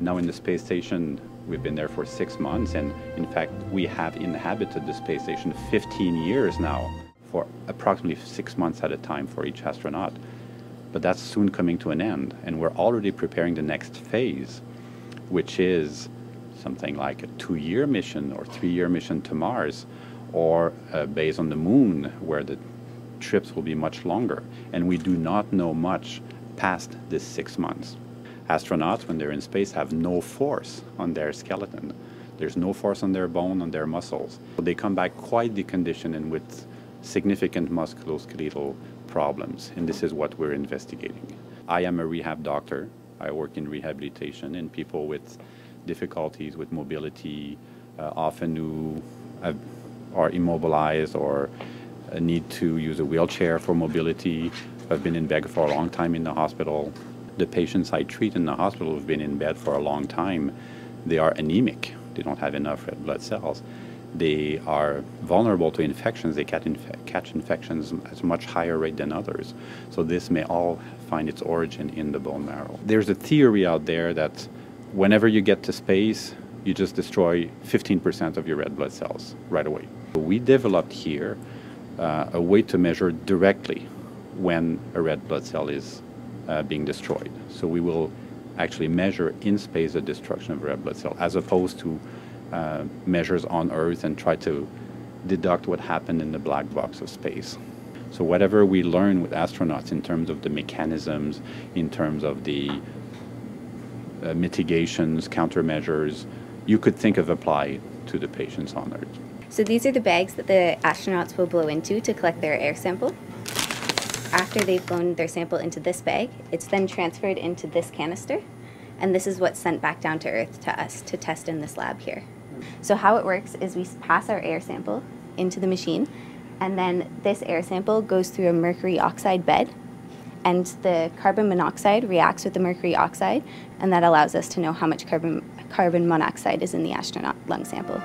Now in the space station, we've been there for 6 months, and in fact, we have inhabited the space station 15 years now, for approximately 6 months at a time for each astronaut. But that's soon coming to an end, and we're already preparing the next phase, which is something like a 2-year mission or 3-year mission to Mars, or based on the moon, where the trips will be much longer. And we do not know much past this 6 months. Astronauts, when they're in space, have no force on their skeleton. There's no force on their bone, on their muscles. They come back quite deconditioned and with significant musculoskeletal problems, and this is what we're investigating. I am a rehab doctor. I work in rehabilitation, and people with difficulties with mobility, often who are immobilized or need to use a wheelchair for mobility, have been in bed for a long time in the hospital. The patients I treat in the hospital have been in bed for a long time. They are anemic. They don't have enough red blood cells. They are vulnerable to infections. They catch infections at a much higher rate than others. So this may all find its origin in the bone marrow. There's a theory out there that whenever you get to space, you just destroy 15% of your red blood cells right away. We developed here a way to measure directly when a red blood cell is being destroyed. So we will actually measure in space the destruction of a red blood cell, as opposed to measures on Earth and try to deduct what happened in the black box of space. So whatever we learn with astronauts in terms of the mechanisms, in terms of the mitigations, countermeasures, you could think of apply to the patients on Earth. So these are the bags that the astronauts will blow into to collect their air sample. After they've blown their sample into this bag, it's then transferred into this canister, and this is what's sent back down to Earth to us to test in this lab here. So how it works is we pass our air sample into the machine, and then this air sample goes through a mercury oxide bed, and the carbon monoxide reacts with the mercury oxide, and that allows us to know how much carbon monoxide is in the astronaut lung sample.